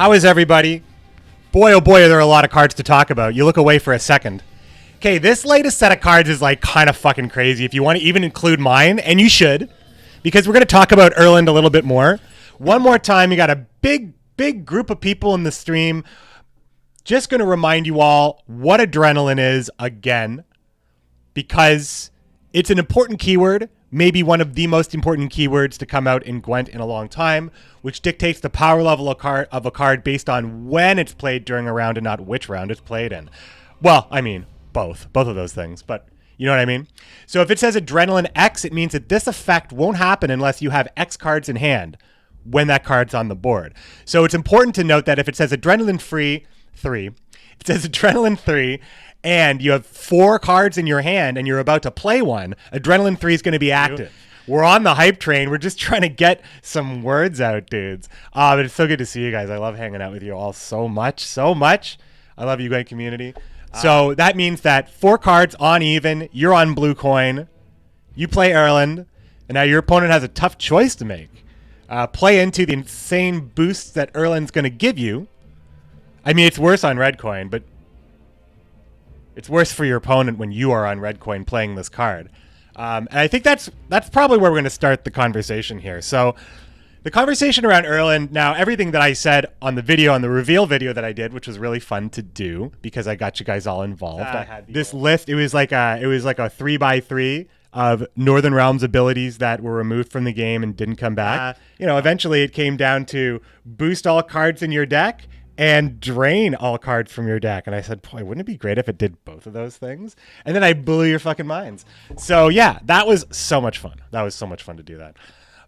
How is everybody? Boy, oh boy, are there a lot of cards to talk about. You look away for a second. Okay, this latest set of cards is like kind of fucking crazy if you want to even include mine, and you should, because we're going to talk about Erland a little bit more. One more time, you got a big group of people in the stream. Just going to remind you all what adrenaline is again, because it's an important keyword, maybe one of the most important keywords to come out in Gwent in a long time, which dictates the power level of a card based on when it's played during a round and not which round it's played in. Well, I mean, both of those things, but you know what I mean? So if it says Adrenaline X, it means that this effect won't happen unless you have X cards in hand when that card's on the board. So it's important to note that if it says Adrenaline 3, it says Adrenaline 3, and you have 4 cards in your hand and you're about to play one, Adrenaline 3 is going to be active. We're on the hype train. We're just trying to get some words out, dudes. But it's so good to see you guys. I love hanging out with you all so much. I love you, Gwent community. So that means that 4 cards on even, you're on blue coin, you play Erland, and now your opponent has a tough choice to make. Play into the insane boosts that Erland's going to give you. I mean, it's worse on red coin, but it's worse for your opponent when you are on red coin playing this card. And I think that's probably where we're going to start the conversation here. So the conversation around Erland, now everything that I said on the video, on the reveal video that I did, which was really fun to do because I got you guys all involved. I had this list. It was like a 3x3 of Northern Realms abilities that were removed from the game and didn't come back. Eventually it came down to boost all cards in your deck and drain all cards from your deck. And I said, boy, wouldn't it be great if it did both of those things? And then I blew your fucking minds. So yeah, that was so much fun. That was so much fun to do that.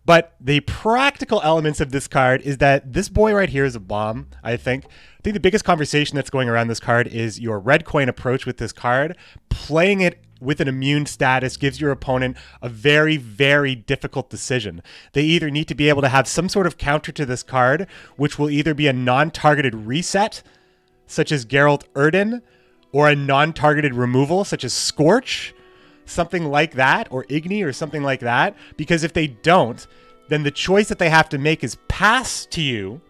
But the practical elements of this card is that this boy right here is a bomb, I think. I think the biggest conversation that's going around this card is your red coin approach with this card. Playing it with an immune status gives your opponent a very, very difficult decision. They either need to be able to have some sort of counter to this card, which will either be a non-targeted reset, such as Gellert Blindheim, or a non-targeted removal, such as Scorch, something like that, or Igni, or something like that. Because if they don't, then the choice that they have to make is pass to you,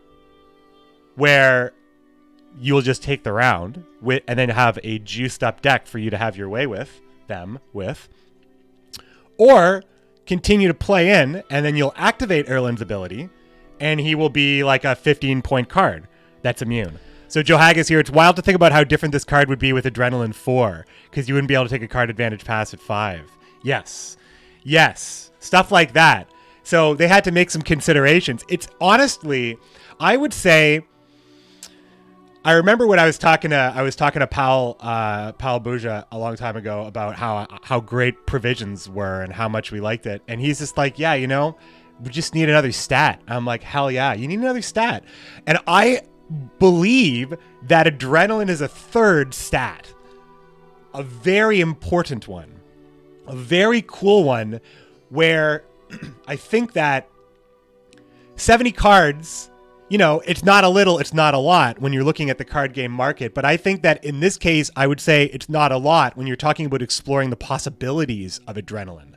where you'll just take the round and then have a juiced up deck for you to have your way with them with, or continue to play in, and then you'll activate Erland's ability, and he will be like a 15-point card that's immune. So Joe Haggis here, it's wild to think about how different this card would be with Adrenaline 4, because you wouldn't be able to take a card advantage pass at 5. Yes, stuff like that. So they had to make some considerations. It's honestly, I would say, I remember when I was talking to Paul Buja a long time ago about how great provisions were and how much we liked it, and he's just like, yeah, we just need another stat. I'm like, hell yeah, you need another stat, and I believe that adrenaline is a third stat, a very important one, a very cool one, where I think that 70 cards. It's not a little, it's not a lot when you're looking at the card game market. But I think that in this case, I would say it's not a lot when you're talking about exploring the possibilities of adrenaline.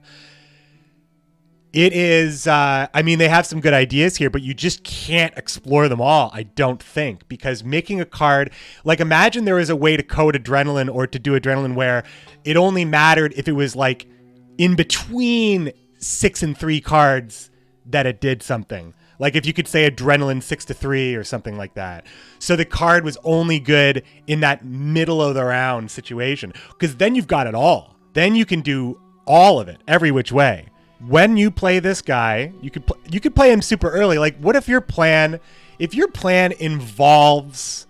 It is, they have some good ideas here, but you just can't explore them all, I don't think. Because making a card, like imagine there was a way to code adrenaline or to do adrenaline where it only mattered if it was like in between 6 and 3 cards that it did something. Like if you could say Adrenaline 6-3 or something like that. So the card was only good in that middle of the round situation. Because then you've got it all. Then you can do all of it, every which way. When you play this guy, you could play him super early. Like what if your plan involves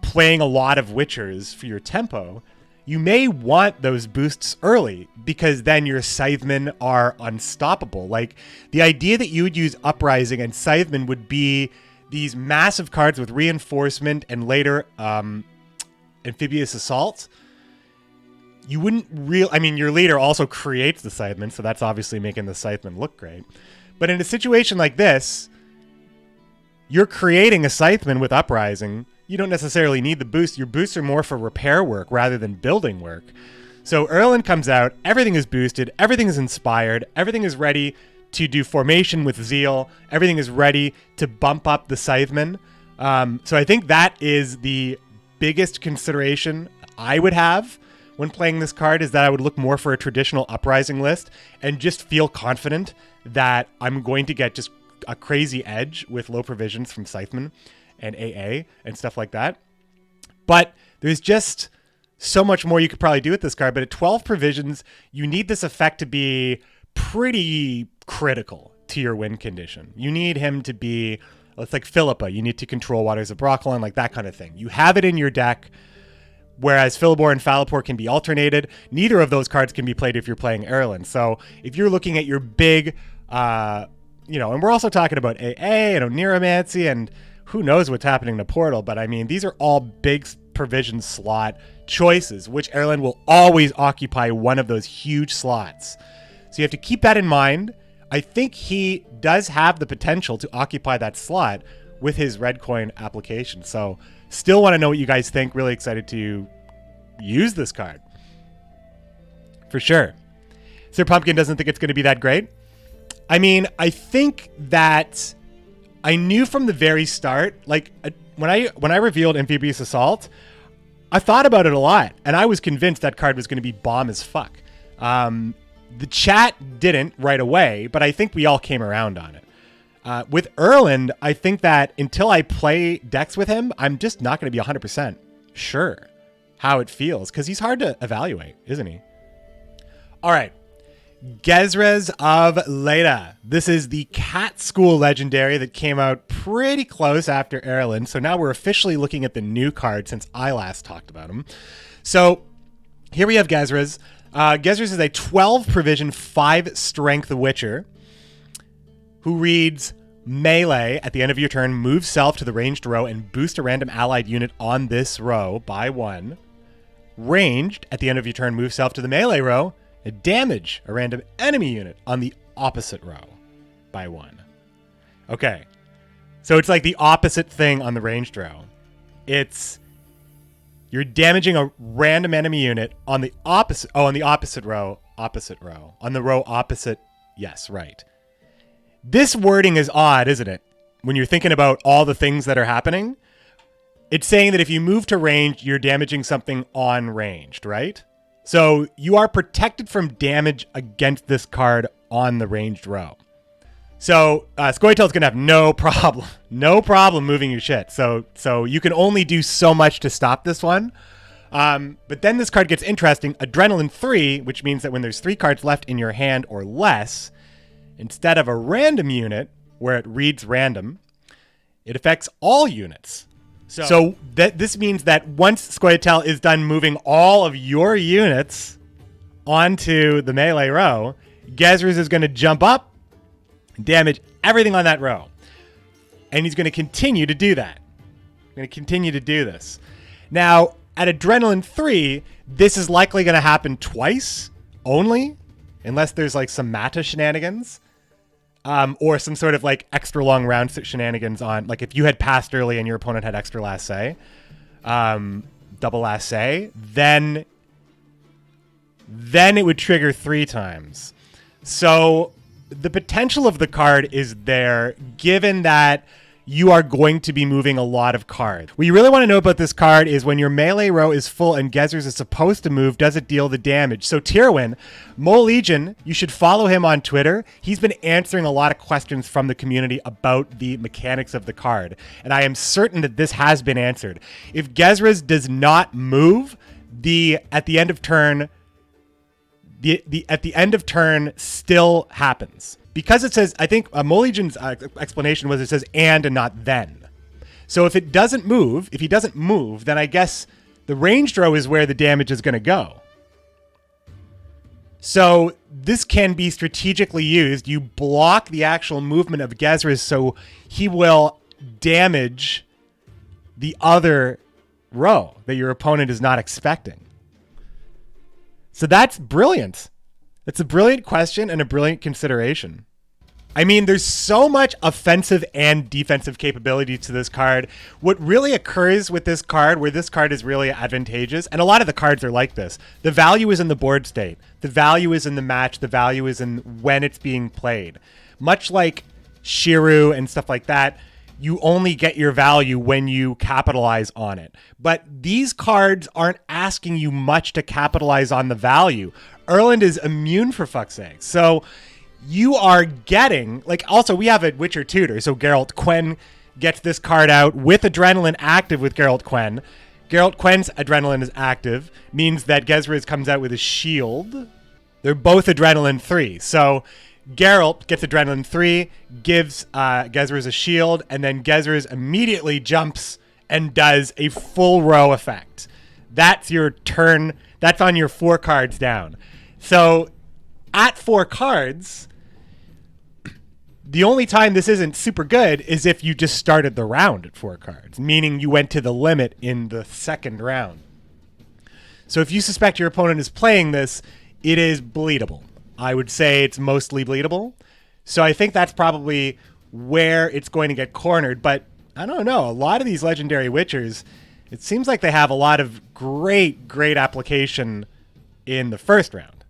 playing a lot of Witchers for your tempo, you may want those boosts early because then your Scythemen are unstoppable. Like the idea that you would use Uprising and Scythemen would be these massive cards with reinforcement and later Amphibious Assault. You wouldn't your leader also creates the Scythemen, so that's obviously making the Scythemen look great. But in a situation like this, you're creating a Scytheman with Uprising. You don't necessarily need the boost. Your boosts are more for repair work rather than building work. So Erland comes out, everything is boosted, everything is inspired, everything is ready to do formation with zeal, everything is ready to bump up the Scytheman. So I think that is the biggest consideration I would have when playing this card, is that I would look more for a traditional Uprising list and just feel confident that I'm going to get just a crazy edge with low provisions from Scytheman and AA and stuff like that. But there's just so much more you could probably do with this card. But at 12 provisions, you need this effect to be pretty critical to your win condition. You need him to be, it's like Philippa. You need to control Waters of Broccolon, like that kind of thing. You have it in your deck, whereas Philibor and Falipor can be alternated. Neither of those cards can be played if you're playing Erlen. So if you're looking at your big, and we're also talking about AA and Oniromancy and who knows what's happening to Portal, but I mean, these are all big provision slot choices, which Erlen will always occupy one of those huge slots. So you have to keep that in mind. I think he does have the potential to occupy that slot with his red coin application. So still want to know what you guys think. Really excited to use this card. For sure. Sir Pumpkin doesn't think it's going to be that great. I mean, I think that I knew from the very start, like when I revealed Amphibious Assault, I thought about it a lot, and I was convinced that card was going to be bomb as fuck. The chat didn't right away, but I think we all came around on it. With Erland, I think that until I play decks with him, I'm just not going to be 100% sure how it feels, because he's hard to evaluate, isn't he? All right. Gezres of Leda. This is the Cat School legendary that came out pretty close after Erland. So now we're officially looking at the new card since I last talked about him. So here we have Gezres. Gezres is a 12 provision, 5 strength Witcher who reads melee at the end of your turn, move self to the ranged row and boost a random allied unit on this row by 1. Ranged at the end of your turn, move self to the melee row and damage a random enemy unit on the opposite row by 1. Okay. So it's like the opposite thing on the ranged row. You're damaging a random enemy unit on the opposite. Oh, on the opposite row. On the row opposite. Yes, right. This wording is odd, isn't it? When you're thinking about all the things that are happening, it's saying that if you move to ranged, you're damaging something on ranged, right? So you are protected from damage against this card on the ranged row. So scoia'tael's going to have no problem moving your shit. So you can only do so much to stop this one. But then this card gets interesting. Adrenaline 3, which means that when there's 3 cards left in your hand or less, instead of a random unit where it reads random, it affects all units. So this means that once scoia'tael is done moving all of your units onto the melee row, Gezres is going to jump up, damage everything on that row. And he's going to continue to do that. Going to continue to do this. Now, at Adrenaline 3, this is likely going to happen twice only, unless there's like some Mata shenanigans, or some sort of like extra long round shenanigans on, like if you had passed early and your opponent had extra last say, double last say, then it would trigger 3 times. So the potential of the card is there, given that you are going to be moving a lot of cards. What you really want to know about this card is when your melee row is full and Gezres is supposed to move, does it deal the damage? So Tyrwin, Mole Legion, you should follow him on Twitter. He's been answering a lot of questions from the community about the mechanics of the card. And I am certain that this has been answered. If Gezres does not move, at the end of turn still happens. Because it says, I think Mole Legion's explanation was it says and not then. So if he doesn't move, then I guess the ranged row is where the damage is going to go. So this can be strategically used. You block the actual movement of Gezres so he will damage the other row that your opponent is not expecting. So that's brilliant. It's a brilliant question and a brilliant consideration. I mean, there's so much offensive and defensive capability to this card. What really occurs with this card, where this card is really advantageous, and a lot of the cards are like this, the value is in the board state. The value is in the match. The value is in when it's being played. Much like Shiru and stuff like that, you only get your value when you capitalize on it. But these cards aren't asking you much to capitalize on the value. Erland is immune, for fuck's sake. So you are getting, like, also we have a Witcher tutor. So Geralt Quen gets this card out with Adrenaline active with Geralt Quen. Geralt Quen's Adrenaline is active, means that Gezriz comes out with a shield. They're both Adrenaline 3. So Geralt gets Adrenaline 3, gives Gezriz a shield, and then Gezriz immediately jumps and does a full row effect. That's your turn. That's on your 4 cards down. So at 4 cards, the only time this isn't super good is if you just started the round at 4 cards, meaning you went to the limit in the second round. So if you suspect your opponent is playing this, it is bleedable. I would say it's mostly bleedable. So I think that's probably where it's going to get cornered. But I don't know. A lot of these legendary Witchers, it seems like they have a lot of great application in the first round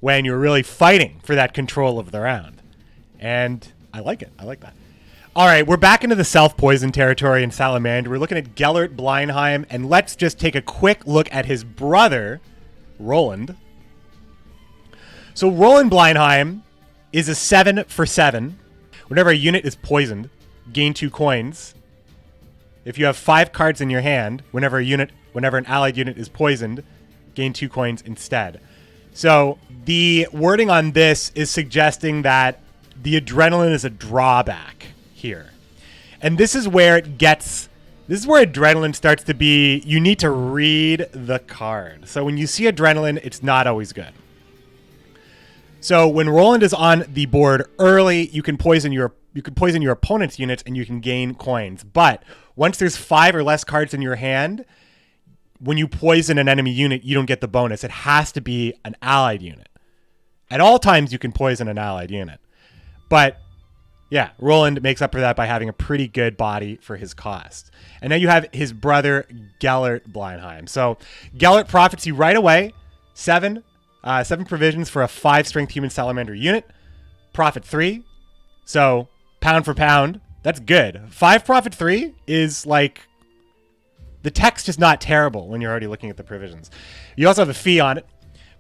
when you're really fighting for that control of the round. And I like it. I like that. All right, we're back into the self-poison territory in Salamander. We're looking at Gellert Bleinheim, and let's just take a quick look at his brother, Roland. So Roland Bleinheim is a 7 for 7. Whenever a unit is poisoned, gain 2 coins. If you have 5 cards in your hand, whenever an allied unit is poisoned, gain 2 coins instead. So the wording on this is suggesting that the adrenaline is a drawback here. And this is where adrenaline starts to be, you need to read the card. So when you see adrenaline, it's not always good. So when Roland is on the board early, you can poison your opponent's units and you can gain coins. But once there's 5 or less cards in your hand, when you poison an enemy unit, you don't get the bonus. It has to be an allied unit. At all times, you can poison an allied unit. But yeah, Roland makes up for that by having a pretty good body for his cost. And now you have his brother, Gellert Bleinheim. So Gellert profits you right away. 7 provisions for a 5 strength human salamander unit. Profit 3. So pound for pound, that's good. 5 profit 3 is like, the text is not terrible when you're already looking at the provisions. You also have a fee on it.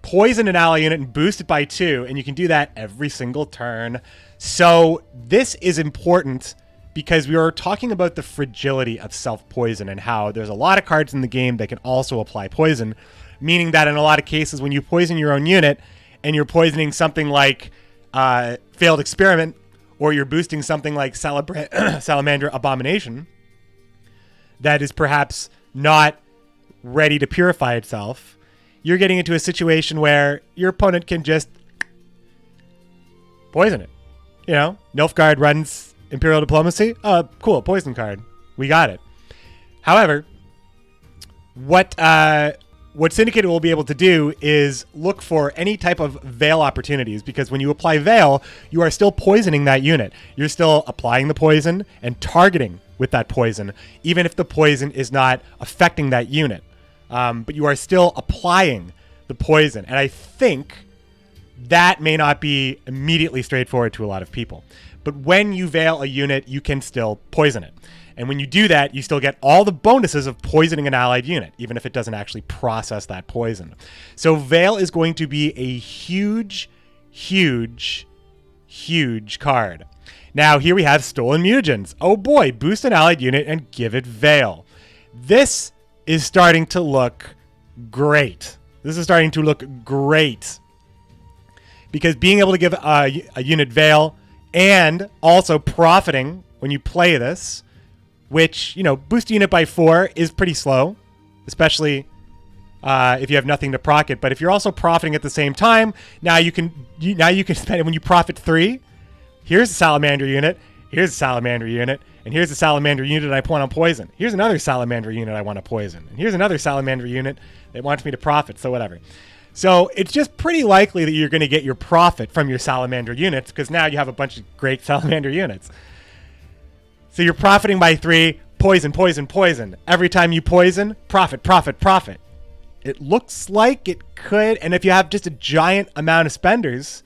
Poison an ally unit and boost it by 2, and you can do that every single turn. So this is important because we are talking about the fragility of self-poison and how there's a lot of cards in the game that can also apply poison, meaning that in a lot of cases when you poison your own unit and you're poisoning something like Failed Experiment, or you're boosting something like Salamander Abomination that is perhaps not ready to purify itself, you're getting into a situation where your opponent can just poison it. You know, Nilfgaard runs Imperial Diplomacy. Oh, cool, poison card. We got it. However, what Syndicate will be able to do is look for any type of veil opportunities, because when you apply veil, you are still poisoning that unit. You're still applying the poison and targeting with that poison, even if the poison is not affecting that unit. But you are still applying the poison. And I think that may not be immediately straightforward to a lot of people. But when you veil a unit, you can still poison it. And when you do that, you still get all the bonuses of poisoning an allied unit, even if it doesn't actually process that poison. So veil is going to be a huge card. Now here we have Stolen Mutagens. Oh boy, boost an allied unit and give it veil. This is starting to look great. Because being able to give a unit veil and also profiting when you play this, which, you know, boost a unit by 4 is pretty slow, especially if you have nothing to proc it. But if you're also profiting at the same time, now you can spend it when you profit 3. Here's a salamander unit. Here's a salamander unit. And here's a salamander unit I want to poison. Here's another salamander unit I want to poison. And here's another salamander unit that wants me to profit, so whatever. So it's just pretty likely that you're going to get your profit from your salamander units, because now you have a bunch of great salamander units. So you're profiting by 3, poison. Every time you poison, profit. It looks like it could, and if you have just a giant amount of spenders,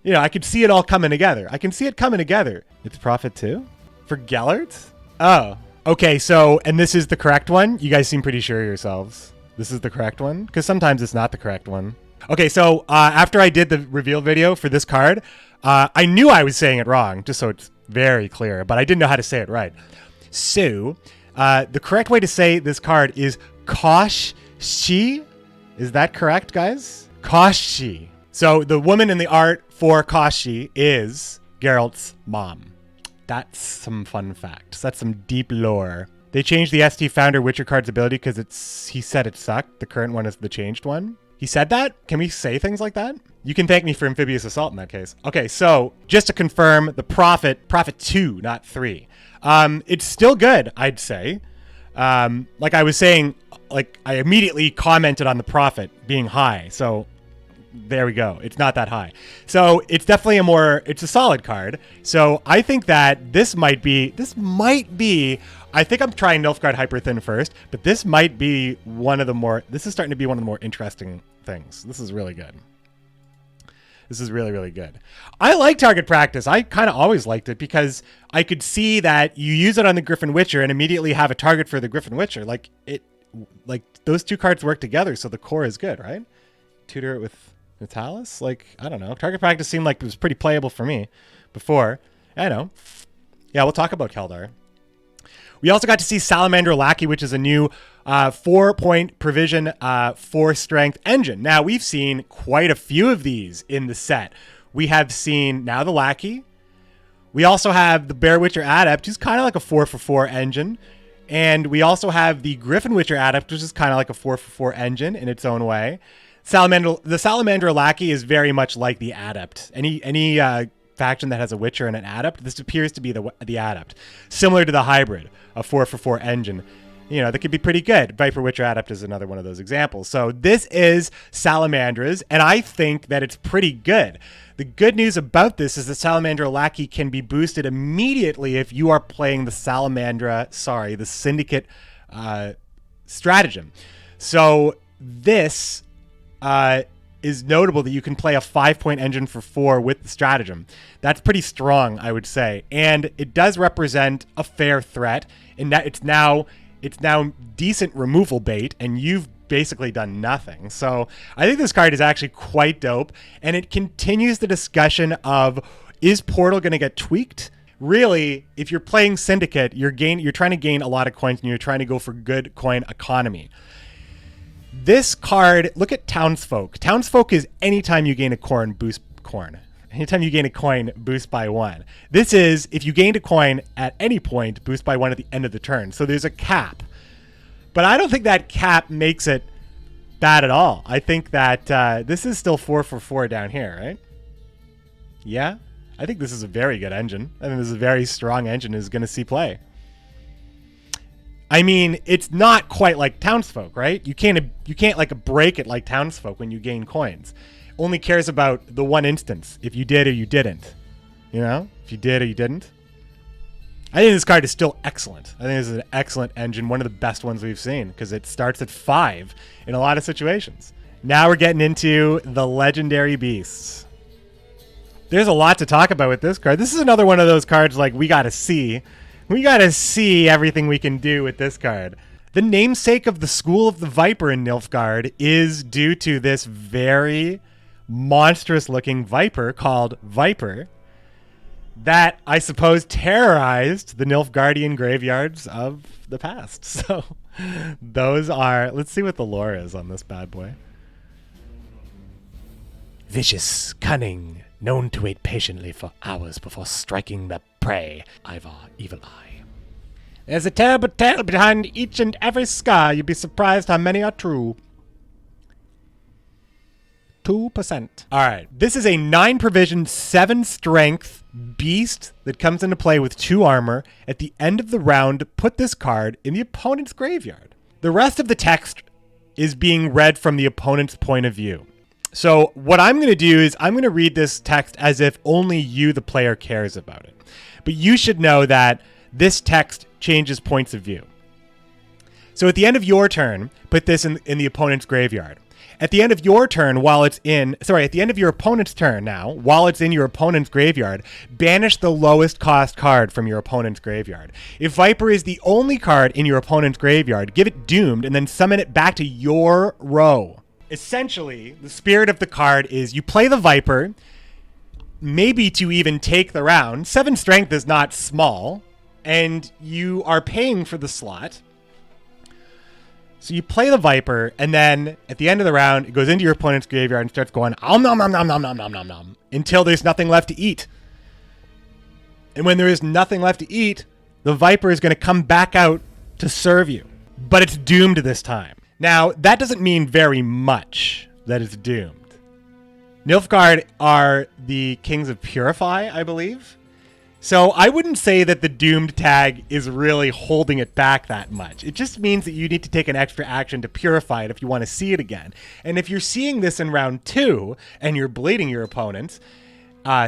you know, I could see it all coming together. I can see it coming together. It's profit 2? For Gellert? Oh. Okay, so, and this is the correct one? You guys seem pretty sure of yourselves. This is the correct one? Because sometimes it's not the correct one. Okay, so after I did the reveal video for this card, I knew I was saying it wrong, just so it's very clear, but I didn't know how to say it right. So, the correct way to say this card is Kosh-Shi. Is that correct, guys? Kosh-Shi. So, the woman in the art for Kosh-Shi is Geralt's mom. That's some fun facts. That's some deep lore. They changed the ST Founder Witcher card's ability because he said it sucked. The current one is the changed one. He said that? Can we say things like that? You can thank me for Amphibious Assault in that case. Okay, so just to confirm, the Prophet 2, not 3. It's still good, I'd say. Like I was saying, like I immediately commented on the Prophet being high. So there we go. It's not that high. So it's definitely it's a solid card. So I think that this might be, I think I'm trying Nilfgaard Hyper Thin first, but this might be this is starting to be one of the more interesting things. This is really good. This is really, really good. I like target practice. I kind of always liked it because I could see that you use it on the Griffin Witcher and immediately have a target for the Griffin Witcher. Like those two cards work together, so the core is good, right? Tutor it with Natalis? Like, I don't know. Target practice seemed like it was pretty playable for me before. I know. Yeah, we'll talk about Kaldar. We also got to see Salamander Lackey, which is a new 4-point provision, 4-strength engine. Now, we've seen quite a few of these in the set. We have seen now the Lackey. We also have the Bear Witcher Adept, who's kind of like a 4-for-4 engine. And we also have the Griffin Witcher Adept, which is kind of like a 4-for-4 engine in its own way. The Salamander Lackey is very much like the Adept. Any faction that has a Witcher and an Adept, this appears to be the Adept. Similar to the Hybrid, a 4-for-4 engine. You know, that could be pretty good. Viper Witcher Adept is another one of those examples. So this is Salamandras, and I think that it's pretty good. The good news about this is the Salamander Lackey can be boosted immediately if you are playing the the Syndicate stratagem. So this is notable that you can play a 5-point engine for 4 with the stratagem. That's pretty strong, I would say. And it does represent a fair threat in that it's now decent removal bait, and you've basically done nothing. So I think this card is actually quite dope, and it continues the discussion of, is Portal going to get tweaked? Really, if you're playing Syndicate, you're trying to gain a lot of coins, and you're trying to go for good coin economy. This card, look at Townsfolk. Townsfolk is anytime you gain a coin, boost coin. Anytime you gain a coin, boost by 1. This is, if you gained a coin at any point, boost by 1 at the end of the turn. So there's a cap. But I don't think that cap makes it bad at all. I think that this is still 4-for-4 down here, right? Yeah? I think this is a very good engine. I think this is a very strong engine is going to see play. I mean, it's not quite like Townsfolk, right? You can't like break it like Townsfolk when you gain coins. Only cares about the one instance, if you did or you didn't. You know? If you did or you didn't. I think this card is still excellent. I think this is an excellent engine, one of the best ones we've seen, because it starts at 5 in a lot of situations. Now we're getting into the Legendary Beasts. There's a lot to talk about with this card. This is another one of those cards like we gotta see. We gotta see everything we can do with this card. The namesake of the School of the Viper in Nilfgaard is due to this very monstrous looking Viper called Viper that I suppose terrorized the Nilfgaardian graveyards of the past. So those are, let's see what the lore is on this bad boy. Vicious, cunning, known to wait patiently for hours before striking the prey. Ivar, evil eye. There's a terrible tale behind each and every scar. You'd be surprised how many are true. 2%. All right. This is a 9 provision, 7 strength beast that comes into play with 2 armor. At the end of the round, put this card in the opponent's graveyard. The rest of the text is being read from the opponent's point of view. So what I'm going to do is I'm going to read this text as if only you, the player, cares about it. But you should know that this text changes points of view. So at the end of your turn, put this in the opponent's graveyard. At the end of your turn, at the end of your opponent's turn now, while it's in your opponent's graveyard, banish the lowest cost card from your opponent's graveyard. If Viper is the only card in your opponent's graveyard, give it Doomed and then summon it back to your row. Essentially, the spirit of the card is you play the Viper, maybe to even take the round. 7 strength is not small, and you are paying for the slot. So you play the Viper, and then at the end of the round, it goes into your opponent's graveyard and starts going nom nom nom nom nom nom nom nom nom until there's nothing left to eat. And when there is nothing left to eat, the Viper is going to come back out to serve you. But it's doomed this time. Now, that doesn't mean very much that it's doomed. Nilfgaard are the kings of Purify, I believe. So I wouldn't say that the doomed tag is really holding it back that much. It just means that you need to take an extra action to purify it if you want to see it again. And if you're seeing this in round 2 and you're bleeding your opponent,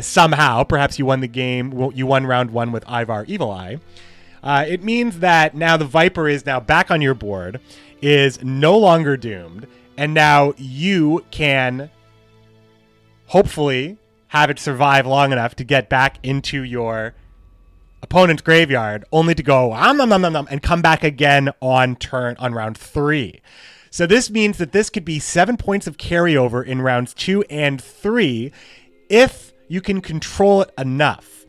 somehow, perhaps you won the game, you won round 1 with Ivar Evil Eye, it means that now the Viper is now back on your board, is no longer doomed, and now you can hopefully have it survive long enough to get back into your opponent's graveyard, only to go and come back again on round 3. So this means that this could be 7 points of carryover in rounds 2 and 3 if you can control it enough.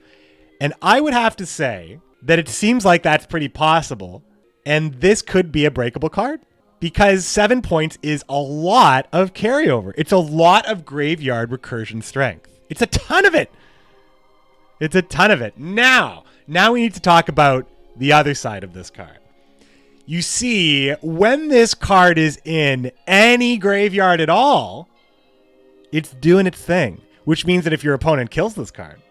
And I would have to say that it seems like that's pretty possible, and this could be a breakable card. Because 7 points is a lot of carryover. It's a lot of graveyard recursion strength. It's a ton of it. It's a ton of it. Now we need to talk about the other side of this card. You see, when this card is in any graveyard at all, it's doing its thing. Which means that if your opponent kills this card,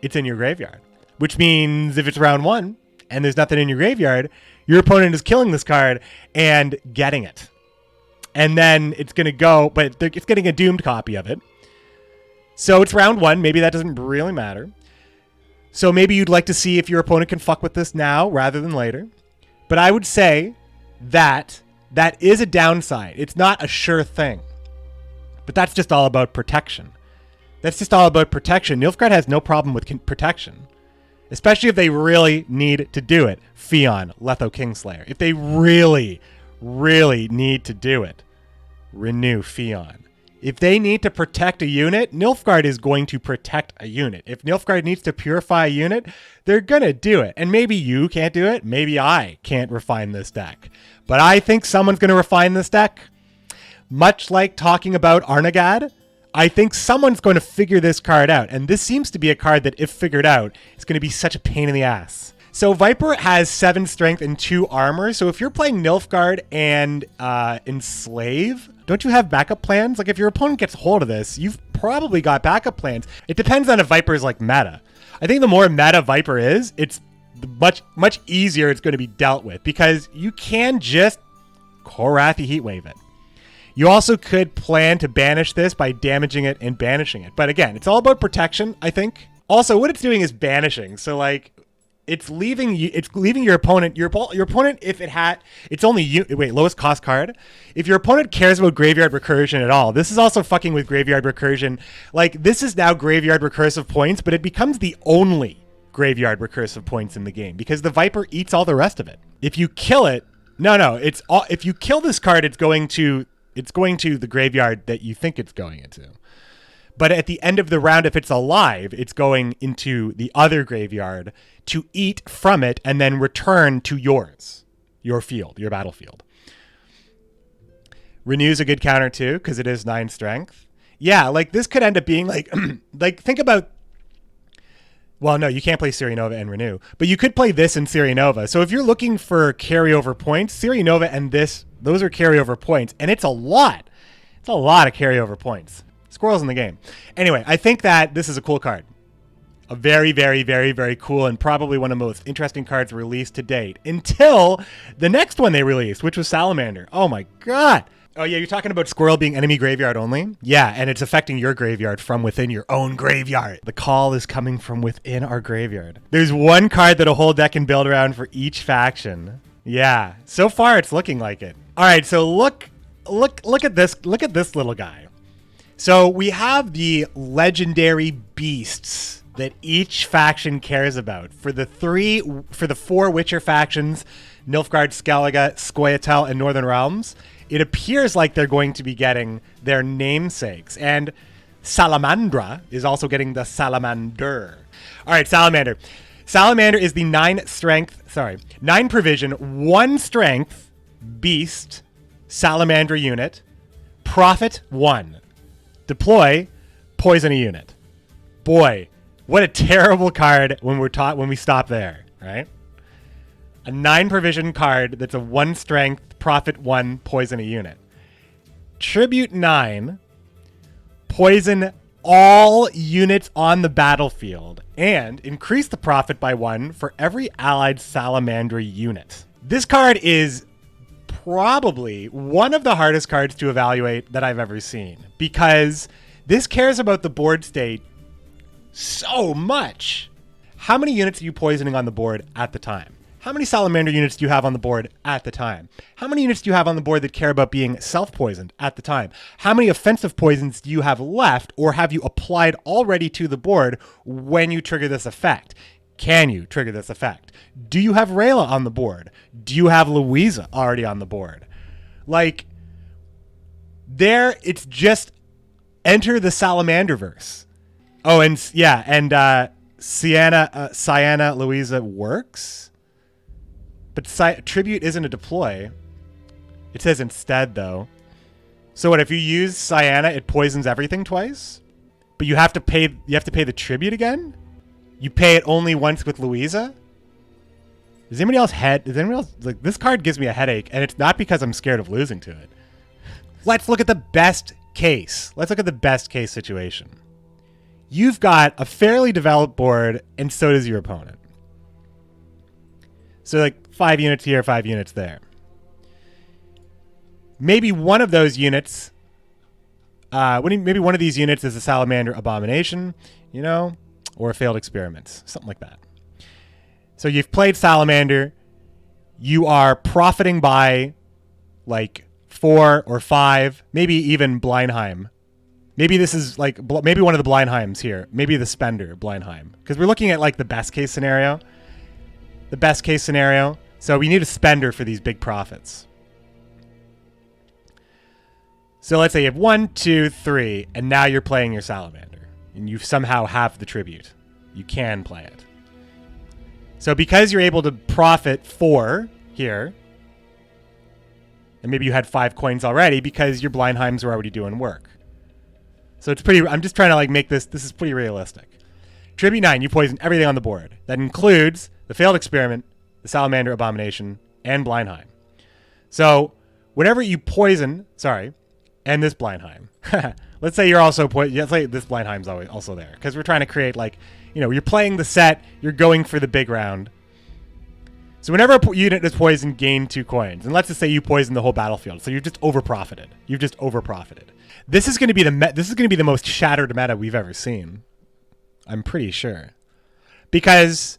it's in your graveyard. Which means if it's round 1 and there's nothing in your graveyard, your opponent is killing this card and getting it. And then it's going to go, but it's getting a doomed copy of it. So it's round 1. Maybe that doesn't really matter. So maybe you'd like to see if your opponent can fuck with this now rather than later. But I would say that that is a downside. It's not a sure thing. But that's just all about protection. That's just all about protection. Nilfgaard has no problem with protection. Especially if they really need to do it. Fionn, Letho Kingslayer. If they really, really need to do it, renew Fionn. If they need to protect a unit, Nilfgaard is going to protect a unit. If Nilfgaard needs to purify a unit, they're going to do it. And maybe you can't do it. Maybe I can't refine this deck. But I think someone's going to refine this deck. Much like talking about Arnagad, I think someone's going to figure this card out. And this seems to be a card that, if figured out, is going to be such a pain in the ass. So Viper has 7 strength and 2 armor. So if you're playing Nilfgaard and Enslave, don't you have backup plans? Like if your opponent gets a hold of this, you've probably got backup plans. It depends on if Viper is like meta. I think the more meta Viper is, it's much easier it's going to be dealt with because you can just Korathi Heatwave it. You also could plan to banish this by damaging it and banishing it. But again, it's all about protection, I think. Also, what it's doing is banishing. So like, it's leaving your opponent, if it had, it's only lowest cost card. If your opponent cares about graveyard recursion at all, this is also fucking with graveyard recursion. Like, this is now graveyard recursive points, but it becomes the only graveyard recursive points in the game because the Viper eats all the rest of it. If you kill it, if you kill this card, it's going to the graveyard that you think it's going into. But at the end of the round, if it's alive, it's going into the other graveyard to eat from it and then return to your field, your battlefield. Renew's a good counter too, because it is 9 strength. Yeah, like this could end up being like, like think about, well, no, you can't play Cyrianova and Renew, but you could play this in Cyrianova. So if you're looking for carryover points, Cyrianova and this, those are carryover points, and it's a lot. It's a lot of carryover points. Squirrels in the game. Anyway, I think that this is a cool card. A very, very, very, very cool and probably one of the most interesting cards released to date until the next one they released, which was Salamander. Oh my God. Oh yeah, you're talking about Squirrel being enemy graveyard only? Yeah, and it's affecting your graveyard from within your own graveyard. The call is coming from within our graveyard. There's one card that a whole deck can build around for each faction. Yeah, so far it's looking like it. All right, so look look at this. Look at this little guy. So we have the legendary beasts that each faction cares about. For the 4 Witcher factions, Nilfgaard, Skellige, scoia'tael, and Northern Realms, it appears like they're going to be getting their namesakes. And Salamandra is also getting the Salamander. All right, Salamander. Salamander is the 9 provision, 1 strength beast Salamander unit. Profit 1. Deploy, poison a unit. Boy, what a terrible card when we stop there, right? A 9 provision card that's a 1 strength, profit 1, poison a unit. Tribute 9, poison all units on the battlefield, and increase the profit by 1 for every allied Salamander unit. This card is probably one of the hardest cards to evaluate that I've ever seen, because this cares about the board state so much. How many units are you poisoning on the board at the time? How many Salamander units do you have on the board at the time? How many units do you have on the board that care about being self-poisoned at the time? How many offensive poisons do you have left, or have you applied already to the board when you trigger this effect? Can you trigger this effect? Do you have Rayla on the board? Do you have Louisa already on the board? Like, there, it's just enter the Salamanderverse. Oh, and yeah, and Cyanna Louisa works, but Tribute isn't a deploy. It says instead, though. So what, if you use Cyanna, it poisons everything twice? But you have to pay the Tribute again? You pay it only once with Louisa? Does anybody else like, this card gives me a headache, and it's not because I'm scared of losing to it. Let's look at the best case. Let's look at the best case situation. You've got a fairly developed board, and so does your opponent. So like 5 units here, 5 units there. Maybe one of those units, maybe one of these units is a Salamander Abomination, you know, or a failed experiment, something like that. So you've played Salamander. You are profiting by like 4 or 5, maybe even Bleinheim. Maybe this is like, maybe one of the Bleinheims here. Maybe the Spender Bleinheim. Because we're looking at like the best case scenario. The best case scenario. So we need a Spender for these big profits. So let's say you have 1, 2, 3, and now you're playing your Salamander. And you somehow have the Tribute. You can play it. So because you're able to profit 4 here, and maybe you had 5 coins already because your Bleinheims were already doing work. So it's pretty, I'm just trying to like make this is pretty realistic. Tribute 9, you poison everything on the board. That includes the failed experiment, the Salamander Abomination, and Bleinheim. So whenever you poison, and this Bleinheim. Let's say you're also, let's say this Bleinheim's also there. Because we're trying to create like, you know, you're playing the set, you're going for the big round. So whenever a unit is poisoned, gain 2 coins. And let's just say you poison the whole battlefield. So you've just overprofited. This is going to be the most shattered meta we've ever seen. I'm pretty sure. Because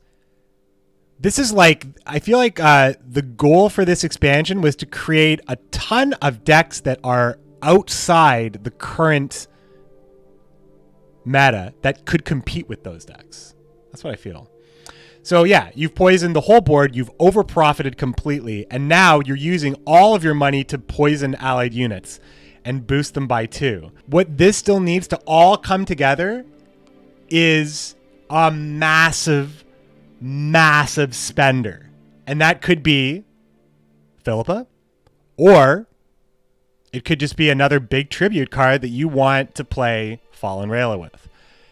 this is like, I feel like the goal for this expansion was to create a ton of decks that are outside the current meta that could compete with those decks. That's what I feel. So yeah, you've poisoned the whole board, you've overprofited completely, and now you're using all of your money to poison allied units and boost them by 2. What this still needs to all come together is a massive, massive spender. And that could be Philippa, or it could just be another big tribute card that you want to play Fallen Rayla with.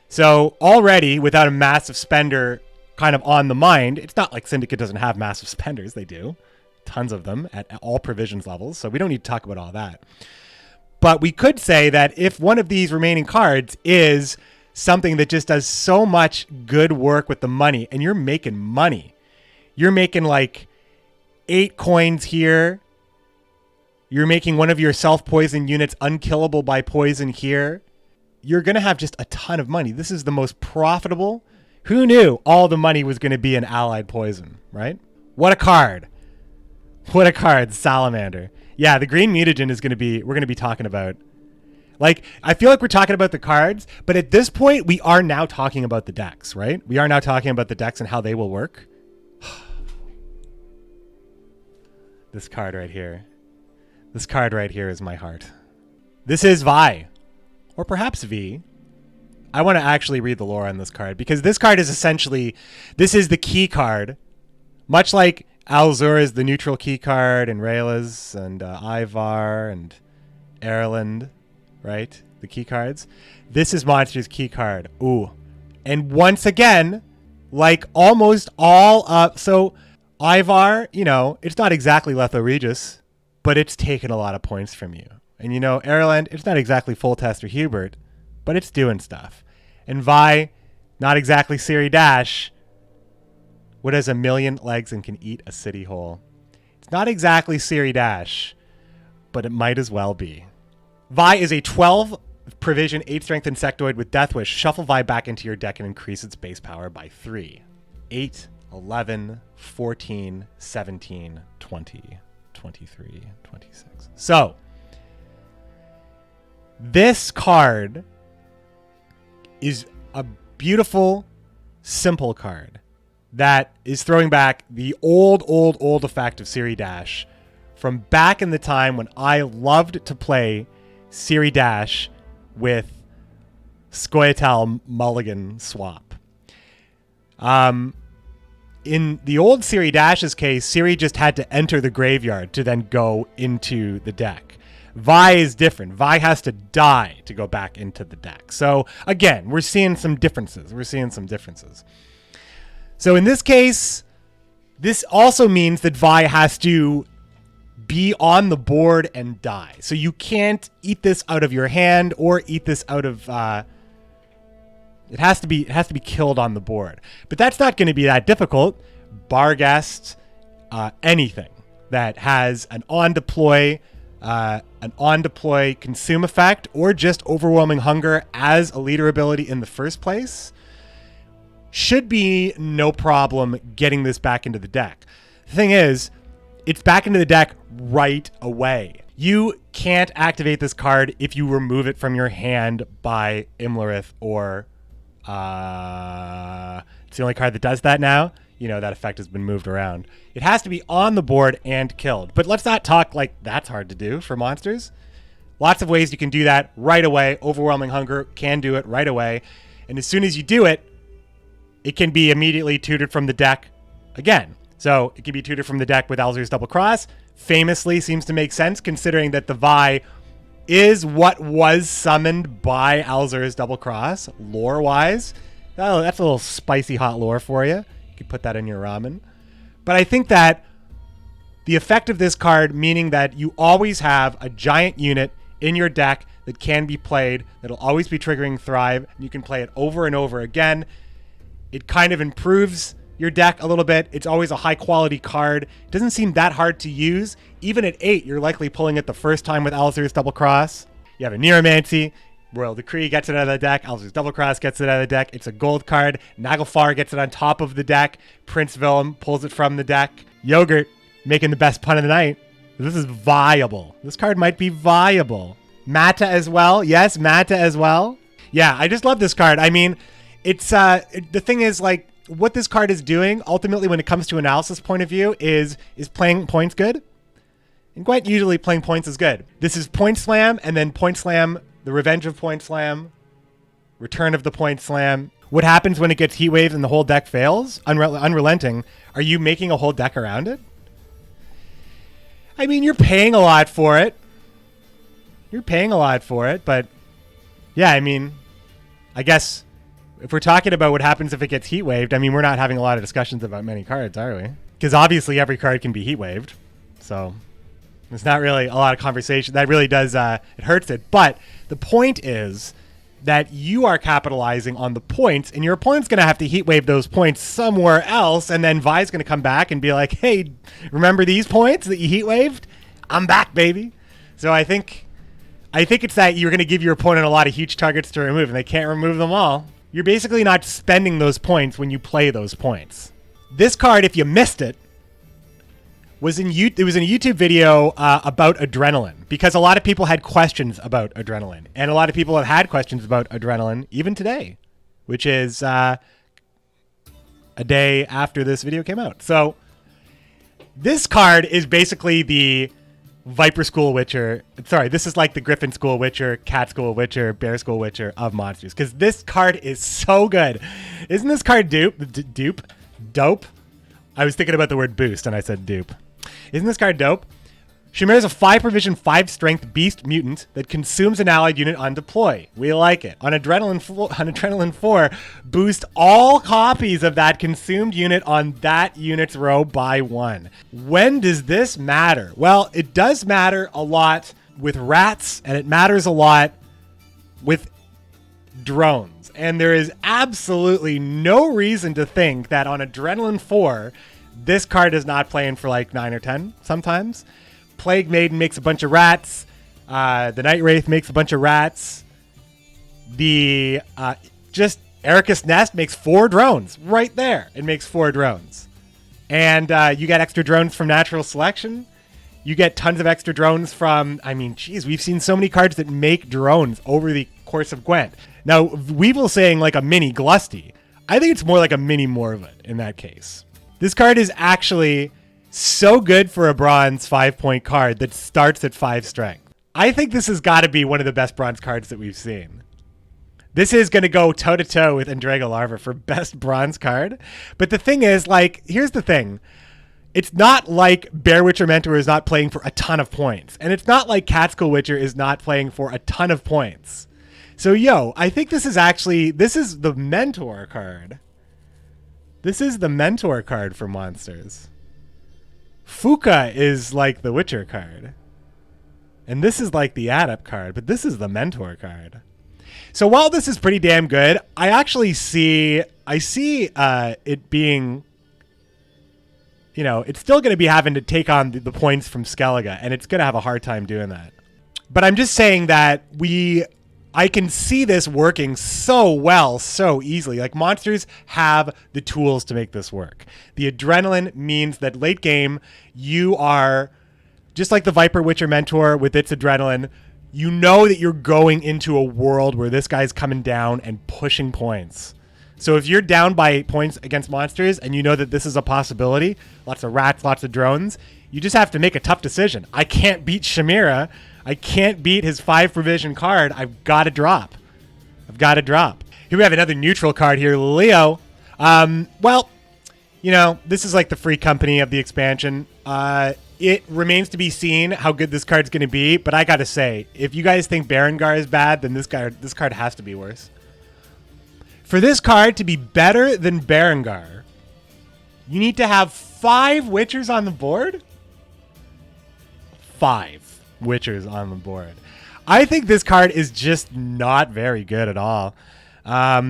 So already, without a massive spender kind of on the mind, it's not like Syndicate doesn't have massive spenders. They do. Tons of them at all provisions levels. So we don't need to talk about all that. But we could say that if one of these remaining cards is something that just does so much good work with the money, and you're making money. You're making like 8 coins here. You're making one of your self-poison units unkillable by poison here. You're going to have just a ton of money. This is the most profitable. Who knew all the money was going to be in allied poison, right? What a card. What a card, Salamander. Yeah, the green mutagen is we're gonna be talking about. Like, I feel like we're talking about the cards, but at this point, we are now talking about the decks, right? We are now talking about the decks and how they will work. This card right here. This card right here is my heart. This is Vi, or perhaps V. I want to actually read the lore on this card, because this card is essentially, this is the key card, much like Alzur is the neutral key card, and Rayla's, and Ivar, and Erland, right? The key cards. This is Monster's key card. Ooh. And once again, like almost all up, so Ivar, you know, it's not exactly Letho Regis, but it's taken a lot of points from you. And you know, Erland, it's not exactly Full Test or Hubert, but it's doing stuff. And Vi, not exactly Siri Dash, what has 1 million legs and can eat a city whole. It's not exactly Siri Dash, but it might as well be. Vi is a 12 provision, 8 strength insectoid with Death Wish. Shuffle Vi back into your deck and increase its base power by 3. 8, 11, 14, 17, 20, 23, 26. So, this card is a beautiful, simple card that is throwing back the old effect of Siri Dash from back in the time when I loved to play Siri Dash with scoia'tael mulligan swap. In the old Siri Dash's case, Siri just had to enter the graveyard to then go into the deck. Vi is different. Vi has to die to go back into the deck. So again, we're seeing some differences. So in this case, this also means that Vi has to be on the board and die. So you can't eat this out of your hand or eat this out of it has to be killed on the board. But that's not going to be that difficult. Barghest, anything that has an on deploy consume effect or just overwhelming hunger as a leader ability in the first place should be no problem getting this back into the deck. The thing is, it's back into the deck right away. You can't activate this card if you remove it from your hand by Imlerith or it's the only card that does that now. You know, that effect has been moved around. It has to be on the board and killed. But let's not talk like that's hard to do for monsters. Lots of ways you can do that right away. Overwhelming Hunger can do it right away. And as soon as you do it, it can be immediately tutored from the deck again. So it can be tutored from the deck with Alzur's Double Cross. Famously seems to make sense considering that the Vi is what was summoned by Alzur's Double Cross, lore-wise. Oh, that's a little spicy hot lore for you. You could put that in your ramen. But I think that the effect of this card, meaning that you always have a giant unit in your deck that can be played, that'll always be triggering Thrive, and you can play it over and over again. It kind of improves your deck a little bit. It's always a high quality card. It doesn't seem that hard to use. Even at 8, you're likely pulling it the first time with Alzur's Double Cross. You have a Neuromancy. Royal Decree gets it out of the deck. Alzur's Double Cross gets it out of the deck. It's a gold card. Naglfar gets it on top of the deck. Prince Willem pulls it from the deck. Yogurt making the best pun of the night. This is viable. This card might be viable. Mata as well. Yes, Mata as well. Yeah, I just love this card. I mean, it's the thing is, like, what this card is doing ultimately when it comes to analysis point of view is playing points good? And quite usually playing points is good. This is Point Slam and then Point Slam, the Revenge of Point Slam, Return of the Point Slam. What happens when it gets heat waved and the whole deck fails? Unrelenting. Are you making a whole deck around it? I mean, you're paying a lot for it. But yeah, I mean, I guess if we're talking about what happens if it gets heat waved, I mean, we're not having a lot of discussions about many cards, are we? Because obviously every card can be heat waved. So it's not really a lot of conversation. That really does, it hurts it. But the point is that you are capitalizing on the points, and your opponent's going to have to heat wave those points somewhere else, and then Vi's going to come back and be like, hey, remember these points that you heat waved? I'm back, baby. So I think it's that you're going to give your opponent a lot of huge targets to remove, and they can't remove them all. You're basically not spending those points when you play those points. This card, if you missed it, was in it was in a YouTube video about adrenaline, because a lot of people had questions about adrenaline, and a lot of people have had questions about adrenaline even today, which is a day after this video came out. So this card is basically the Viper School Witcher. Sorry, this is like the Griffin School Witcher, Cat School Witcher, Bear School Witcher of monsters, because this card is so good. Isn't this card dope? I was thinking about the word boost and I said dupe. Isn't this card dope? Chamir is a 5 provision, 5 strength beast mutant that consumes an allied unit on deploy. We like it. On Adrenaline 4, boost all copies of that consumed unit on that unit's row by 1. When does this matter? Well, it does matter a lot with rats, and it matters a lot with drones. And there is absolutely no reason to think that on Adrenaline 4, this card is not playing for like 9 or 10 sometimes. Plague Maiden makes a bunch of rats. The Night Wraith makes a bunch of rats. The just Ericus Nest makes 4 drones right there. It makes 4 drones. And you get extra drones from natural selection. You get tons of extra drones from, I mean, geez, we've seen so many cards that make drones over the course of Gwent. Now, Weevil saying like a mini Glusty. I think it's more like a mini Morvet in that case. This card is actually so good for a bronze 5-point card that starts at 5 strength. I think this has got to be one of the best bronze cards that we've seen. This is going to go toe-to-toe with Andrega Larva for best bronze card. But the thing is, like, here's the thing. It's not like Bear Witcher Mentor is not playing for a ton of points. And it's not like Catskill Witcher is not playing for a ton of points. So, I think this is the Mentor card. This is the Mentor card for monsters. Fuka is like the Witcher card. And this is like the Adept card, but this is the Mentor card. So while this is pretty damn good, I actually see it being, it's still going to be having to take on the points from Skellige, and it's going to have a hard time doing that. But I'm just saying that I can see this working so well, so easily. Like, monsters have the tools to make this work. The adrenaline means that late game, you are, just like the Viper Witcher Mentor with its adrenaline, you know that you're going into a world where this guy's coming down and pushing points. So if you're down by points against monsters and you know that this is a possibility, lots of rats, lots of drones, you just have to make a tough decision. I can't beat Chamira. I can't beat his 5 provision card. I've got to drop. Here we have another neutral card here, Leo. Well, this is like the free company of the expansion. It remains to be seen how good this card's going to be, but I got to say, if you guys think Berengar is bad, then this card has to be worse. For this card to be better than Berengar, you need to have 5 Witchers on the board? 5 Witchers on the board. I think this card is just not very good at all.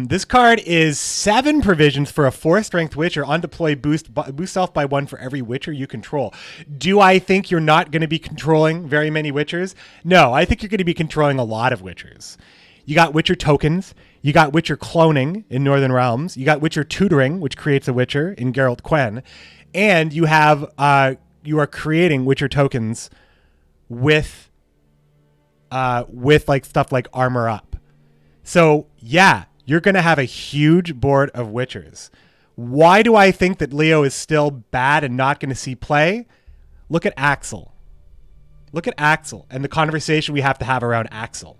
This card is 7 provisions for a 4 strength Witcher on deploy, boost self by 1 for every Witcher you control. Do I think you're not going to be controlling very many Witchers? No, I think you're going to be controlling a lot of Witchers. You got Witcher tokens. You got Witcher cloning in Northern Realms. You got Witcher tutoring, which creates a Witcher in Geralt Quen. And you are creating Witcher tokens with like stuff like Armor Up. So yeah, you're going to have a huge board of Witchers. Why do I think that Leo is still bad and not going to see play? Look at Axel. Look at Axel and the conversation we have to have around Axel.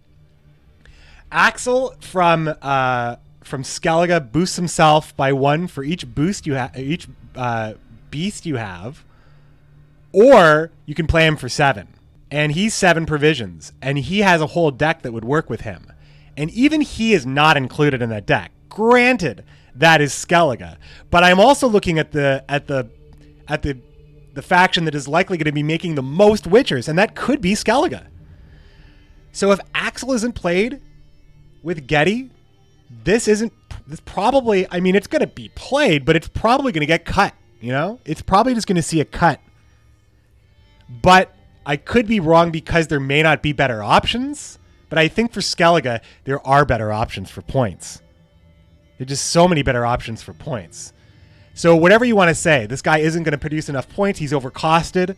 Axel from Skellige boosts himself by 1 for each boost you have, each beast you have, or you can play him for 7. And he's 7 provisions, and he has a whole deck that would work with him. And even he is not included in that deck. Granted, that is Skellige, but I'm also looking at the faction that is likely going to be making the most Witchers, and that could be Skellige. So if Axel isn't played with Getty, this probably, I mean, it's going to be played, but it's probably going to get cut, It's probably just going to see a cut. But I could be wrong because there may not be better options, but I think for Skellige, there are better options for points. There are just so many better options for points. So whatever you want to say, this guy isn't going to produce enough points. He's overcosted,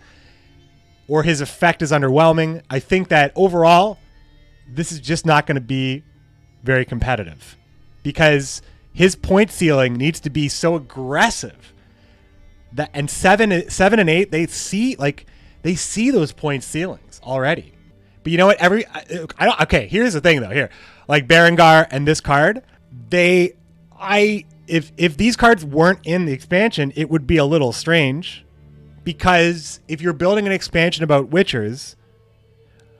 or his effect is underwhelming. I think that overall, this is just not going to be very competitive because his point ceiling needs to be so aggressive that, and 7 and 8, they see those point ceilings already. But you know what? Okay, here's the thing though. Here, like Berengar and this card, if these cards weren't in the expansion, it would be a little strange, because if you're building an expansion about Witchers,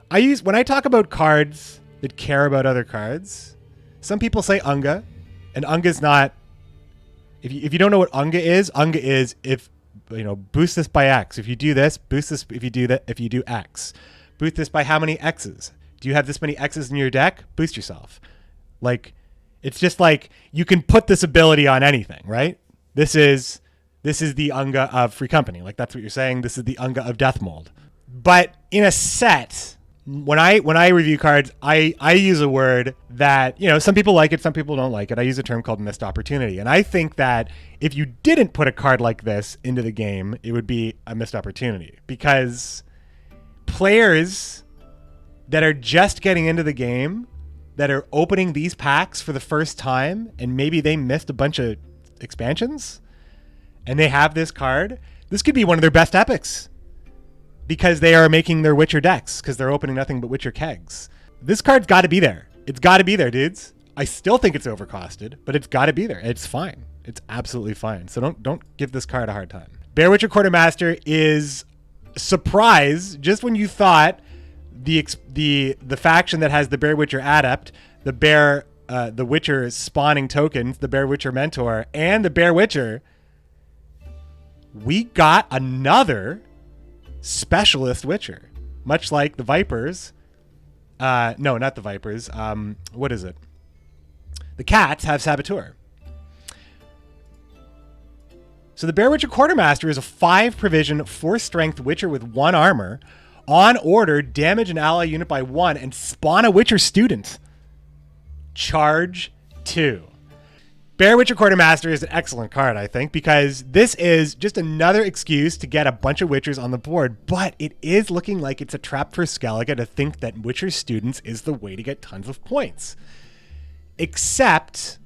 when I talk about cards that care about other cards, some people say Unga, and Unga's not. If you don't know what Unga is if boost this by X. If you do this, boost this. If you do X, boost this by how many X's? Do you have this many X's in your deck? Boost yourself. Like, it's just like you can put this ability on anything, right? This is the Unga of Free Company. Like, that's what you're saying. This is the Unga of Death Mold. But in a set, when I review cards, I use a word that, some people like it, some people don't like it. I use a term called missed opportunity. And I think that if you didn't put a card like this into the game, it would be a missed opportunity, because players that are just getting into the game, that are opening these packs for the first time, and maybe they missed a bunch of expansions, and they have this card, this could be one of their best epics, because they are making their Witcher decks, because they're opening nothing but Witcher kegs. This card's got to be there. It's got to be there, dudes. I still think it's overcosted, but it's got to be there. It's fine. It's absolutely fine. So don't give this card a hard time. Bear Witcher Quartermaster is surprise just when you thought the faction that has the Bear Witcher Adept, the Witcher spawning tokens, the Bear Witcher Mentor, and the Bear Witcher, we got another specialist Witcher, much like the Vipers. No, not the Vipers. What is it? The Cats have Saboteur. So the Bear Witcher Quartermaster is a 5 provision, 4 strength Witcher with 1 armor. On order, damage an ally unit by 1 and spawn a Witcher student. Charge 2. Bear Witcher Quartermaster is an excellent card, I think, because this is just another excuse to get a bunch of Witchers on the board, but it is looking like it's a trap for Skellige to think that Witcher students is the way to get tons of points. Except,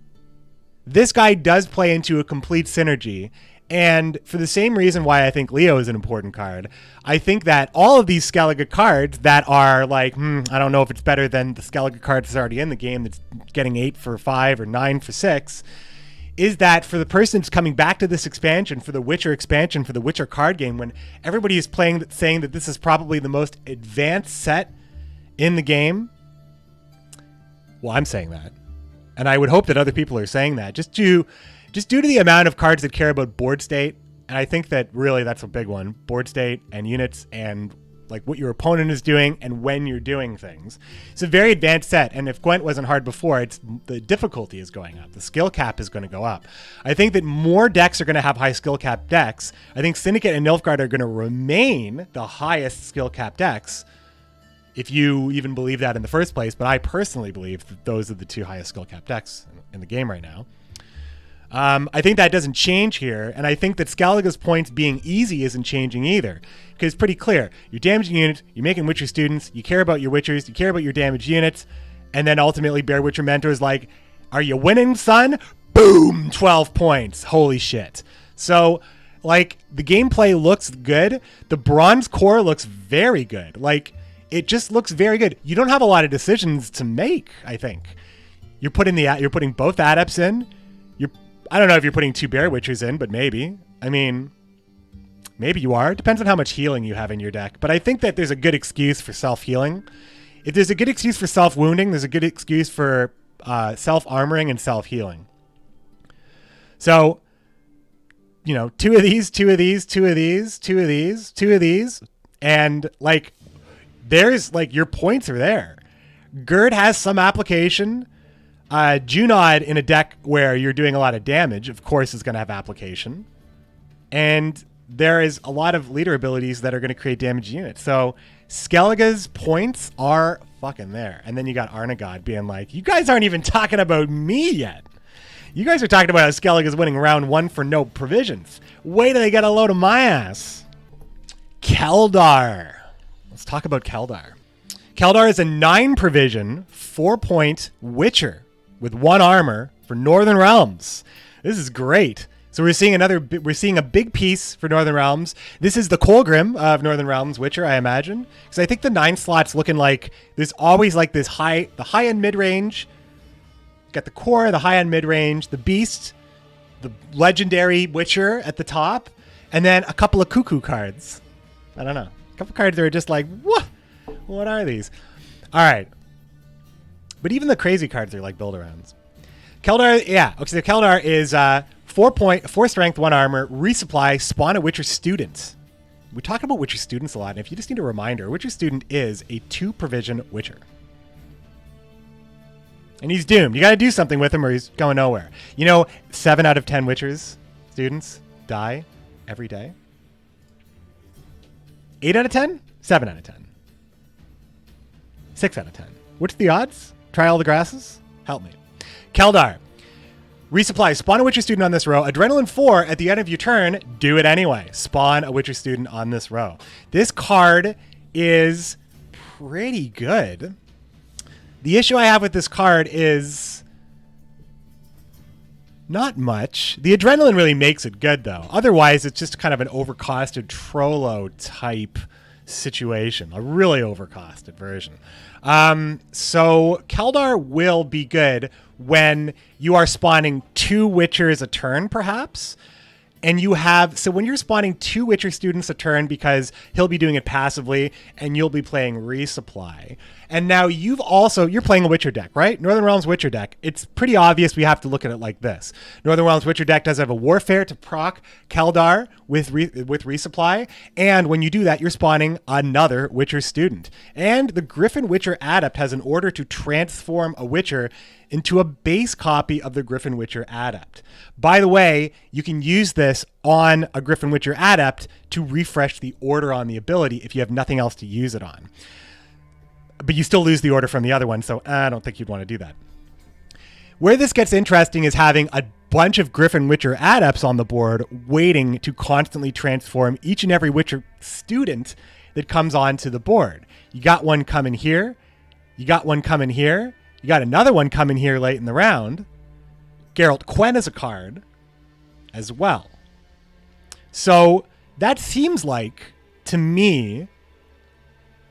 this guy does play into a complete synergy, and for the same reason why I think Leo is an important card, I think that all of these Skellige cards that are like, I don't know if it's better than the Skellige card that's already in the game that's getting 8 for 5 or 9 for 6, is that for the person that's coming back to this expansion, for the Witcher expansion, for the Witcher card game, when everybody is saying that this is probably the most advanced set in the game, well, I'm saying that. And I would hope that other people are saying that, just due to the amount of cards that care about board state. And I think that really that's a big one. Board state and units and like what your opponent is doing and when you're doing things. It's a very advanced set. And if Gwent wasn't hard before, the difficulty is going up. The skill cap is going to go up. I think that more decks are going to have high skill cap decks. I think Syndicate and Nilfgaard are going to remain the highest skill cap decks, if you even believe that in the first place. But I personally believe that those are the 2 highest skill cap decks in the game right now. I think that doesn't change here, and I think that Skellige's points being easy isn't changing either, because it's pretty clear. You're damaging units, you're making Witcher students, you care about your Witchers, you care about your damaged units, and then ultimately Bear Witcher Mentor is like, are you winning, son? Boom! 12 points. Holy shit. So, like, the gameplay looks good. The bronze core looks very good. Like, it just looks very good. You don't have a lot of decisions to make, I think. You're putting both adepts in. I don't know if you're putting 2 Bear Witchers in, but maybe. I mean, maybe you are. It depends on how much healing you have in your deck. But I think that there's a good excuse for self-healing. If there's a good excuse for self-wounding, there's a good excuse for self-armoring and self-healing. So, 2 of these, 2 of these, 2 of these, 2 of these, 2 of these. And, like, there's, like, your points are there. Gerd has some application. Junod in a deck where you're doing a lot of damage, of course, is going to have application. And there is a lot of leader abilities that are going to create damage units. So Skellige's points are fucking there. And then you got Arnagod being like, you guys aren't even talking about me yet. You guys are talking about how Skellig is winning round 1 for no provisions. Wait till they get a load of my ass. Kaldar. Let's talk about Kaldar. Kaldar is a 9 provision, 4-point Witcher with 1 armor for Northern Realms. This is great. So we're seeing a big piece for Northern Realms. This is the Colgrim of Northern Realms Witcher, I imagine. Because I think the 9 slot's looking like there's always like this the high end mid range. Got the core, the high end mid range, the beast, the legendary Witcher at the top, and then a couple of cuckoo cards. I don't know. A couple cards that are just like, what? What are these? All right. But even the crazy cards are like build-arounds. Kaldar, yeah. Okay, so Kaldar is 4 strength, 1 armor, resupply, spawn a Witcher student. We talk about Witcher students a lot, and if you just need a reminder, Witcher student is a 2 provision Witcher. And he's doomed. You got to do something with him or he's going nowhere. You know, 7 out of 10 Witchers students die every day. 8 out of 10? 7 out of 10. 6 out of 10. What's the odds? Try all the grasses? Help me. Kaldar. Resupply. Spawn a Witcher student on this row. Adrenaline 4 at the end of your turn. Do it anyway. Spawn a Witcher student on this row. This card is pretty good. The issue I have with this card is not much. The Adrenaline really makes it good, though. Otherwise, it's just kind of an overcosted Trollo type situation. A really overcosted version. So Kaldar will be good when you are spawning 2 Witchers a turn, perhaps. And you have, so when you're spawning 2 Witcher students a turn, because he'll be doing it passively and you'll be playing resupply. And now you're playing a Witcher deck, right? Northern Realms Witcher deck. It's pretty obvious we have to look at it like this. Northern Realms Witcher deck does have a Warfare to proc Kaldar with resupply. And when you do that, you're spawning another Witcher student. And the Griffin Witcher Adept has an order to transform a Witcher into a base copy of the Griffin Witcher Adept. By the way, you can use this on a Griffin Witcher Adept to refresh the order on the ability if you have nothing else to use it on. But you still lose the order from the other one, so I don't think you'd want to do that. Where this gets interesting is having a bunch of Griffin Witcher Adepts on the board waiting to constantly transform each and every Witcher student that comes onto the board. You got one coming here. You got one coming here. You got another one coming here late in the round. Geralt Quen is a card as well. So that seems like, to me,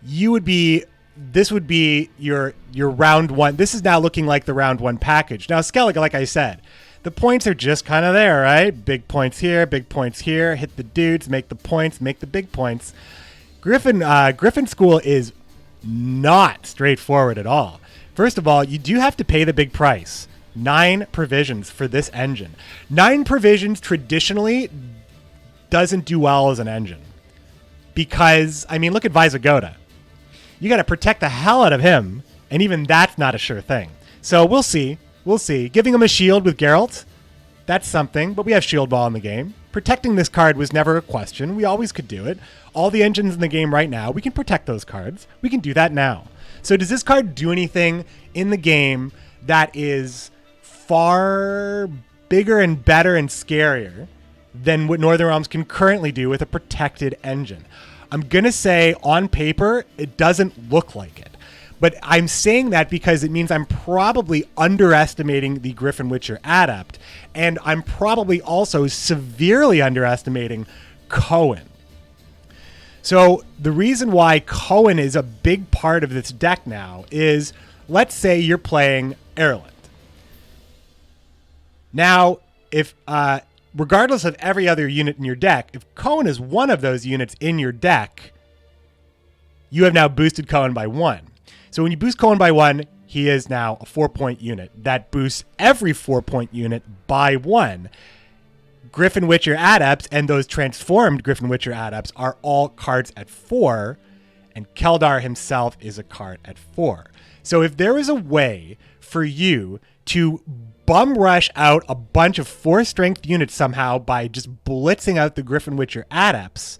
this would be your round 1. This is now looking like the round 1 package. Now, Skellig, like I said, the points are just kind of there, right? Big points here, hit the dudes, make the points, make the big points. Griffin School is not straightforward at all. First of all, you do have to pay the big price. 9 provisions for this engine. 9 provisions traditionally doesn't do well as an engine. Because, I mean, look at Visigoda. You got to protect the hell out of him, and even that's not a sure thing. So we'll see. We'll see. Giving him a shield with Geralt, that's something, but we have Shield Ball in the game. Protecting this card was never a question. We always could do it. All the engines in the game right now, we can protect those cards. We can do that now. So does this card do anything in the game that is far bigger and better and scarier than what Northern Realms can currently do with a protected engine? I'm going to say on paper, it doesn't look like it. But I'm saying that because it means I'm probably underestimating the Griffin Witcher Adept, and I'm probably also severely underestimating Cohen. So the reason why Cohen is a big part of this deck now is, let's say you're playing Ireland. Now, if regardless of every other unit in your deck, if Cohen is one of those units in your deck, you have now boosted Cohen by 1. So when you boost Cohen by 1, he is now a 4-point unit. That boosts every 4-point unit by 1. Griffin Witcher Adepts and those transformed Griffin Witcher Adepts are all cards at 4, and Kaldar himself is a card at 4. So if there is a way for you to bum rush out a bunch of 4-strength units somehow by just blitzing out the Griffin Witcher Adepts,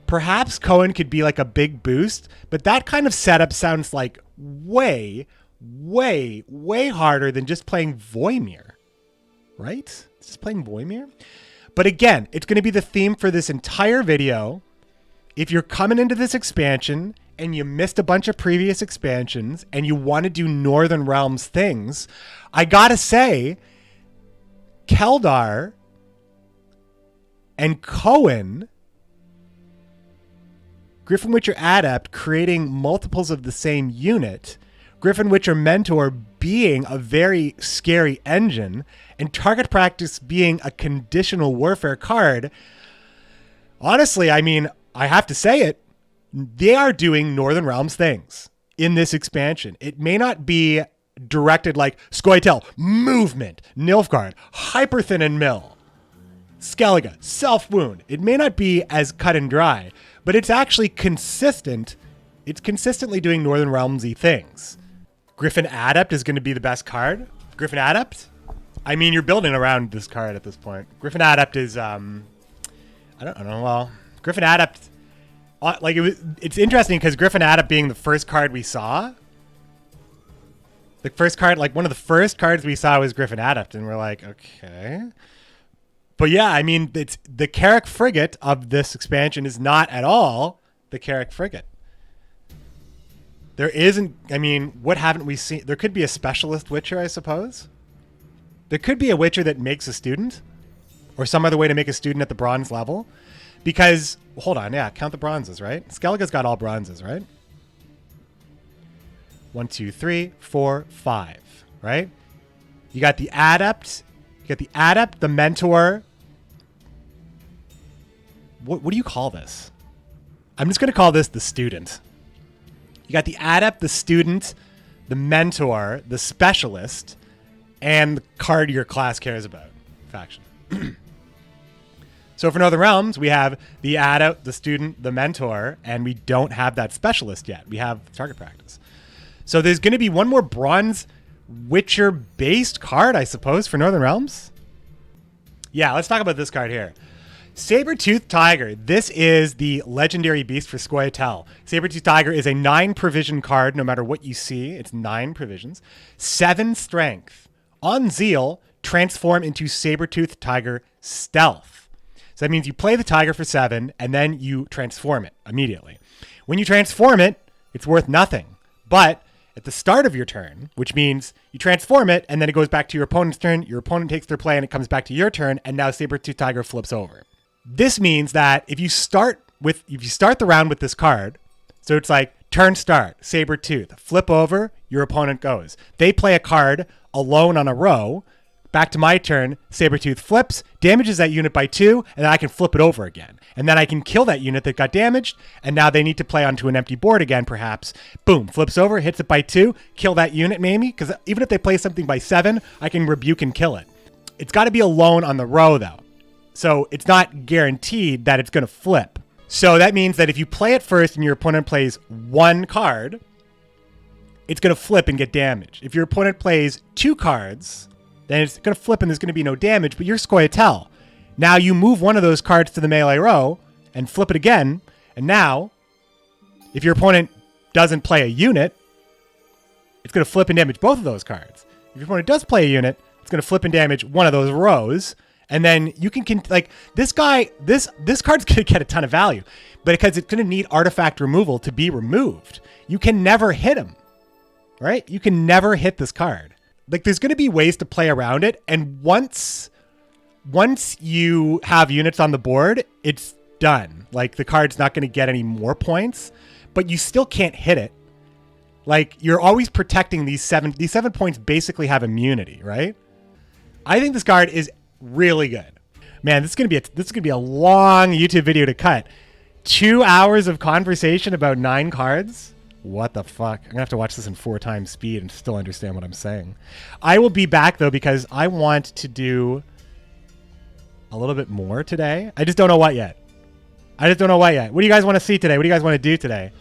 perhaps Cohen could be like a big boost, but that kind of setup sounds like way, way, way harder than just playing Voimir. right? It's just playing Voimir. But again, it's going to be the theme for this entire video. If you're coming into this expansion and you missed a bunch of previous expansions and you want to do Northern Realms things, I gotta say, Kaldar and Cohen, Griffin Witcher Adept creating multiples of the same unit, Griffin Witcher Mentor being a very scary engine, and Target Practice being a conditional warfare card. Honestly, I mean, I have to say it, they are doing Northern Realms things in this expansion. It may not be directed like scoia'tael, movement, Nilfgaard, Hyperthin and Mill, Skellige, self-wound. It may not be as cut and dry, but it's actually consistent. It's consistently doing Northern Realms-y things. Griffin Adept is going to be the best card. Griffin Adept? I mean, you're building around this card at this point. Griffin Adept is, I don't know, well, Griffin Adept, like, it's interesting because Griffin Adept being the first card we saw, the first card, like, one of the first cards we saw was Griffin Adept, and we're like, okay. But yeah, I mean, it's the Carrick Frigate of this expansion is not at all the Carrick Frigate. There isn't, I mean, what haven't we seen? There could be a specialist Witcher, I suppose. There could be a Witcher that makes a student, or some other way to make a student at the bronze level. Because, hold on, yeah, count the bronzes, right? Skellige's got all bronzes, right? 1, 2, 3, 4, 5, right? You got the Adept, the Mentor. What do you call this? I'm just going to call this the Student. You got the Adept, the Student, the Mentor, the Specialist, and the card your class cares about. Faction. So for Northern Realms, we have the Adept, the Student, the Mentor, and we don't have that Specialist yet. We have Target Practice. So there's going to be one more Bronze Witcher-based card, I suppose, for Northern Realms. Yeah, let's talk about this card here. Saber-Tooth Tiger. This is the legendary beast for scoia'tael. Saber-Tooth Tiger is a 9 provision card, no matter what you see. It's 9 provisions. 7 strength. On Zeal, transform into Saber-Tooth Tiger Stealth. So that means you play the tiger for 7, and then you transform it immediately. When you transform it, it's worth nothing. But at the start of your turn, which means you transform it, and then it goes back to your opponent's turn, your opponent takes their play, and it comes back to your turn, and now Saber-Tooth Tiger flips over. This means that if you start the round with this card, so it's like turn start, Saber-Tooth, flip over, your opponent goes. They play a card alone on a row, back to my turn, Saber-Tooth flips, damages that unit by 2, and then I can flip it over again. And then I can kill that unit that got damaged, and now they need to play onto an empty board again, perhaps. Boom, flips over, hits it by 2, kill that unit maybe, because even if they play something by 7, I can rebuke and kill it. It's got to be alone on the row, though. So it's not guaranteed that it's going to flip. So that means that if you play it first and your opponent plays 1 card, it's going to flip and get damaged. If your opponent plays 2 cards, then it's going to flip and there's going to be no damage, but you're scoia'tael. Now you move one of those cards to the melee row and flip it again. And now, if your opponent doesn't play a unit, it's going to flip and damage both of those cards. If your opponent does play a unit, it's going to flip and damage one of those rows. And then you can like this guy, this card's going to get a ton of value, but because it's going to need artifact removal to be removed, you can never hit him, right? You can never hit this card. Like there's going to be ways to play around it. And once you have units on the board, it's done. Like the card's not going to get any more points, but you still can't hit it. Like you're always protecting these 7 points basically have immunity, right? I think this card is really good. Man, this is gonna be a long YouTube video to cut. 2 hours of conversation about 9 cards. What the fuck? I'm gonna have to watch this in 4 times speed and still understand what I'm saying. I will be back though because I want to do a little bit more today. I just don't know what yet. What do you guys want to see today? What do you guys want to do today?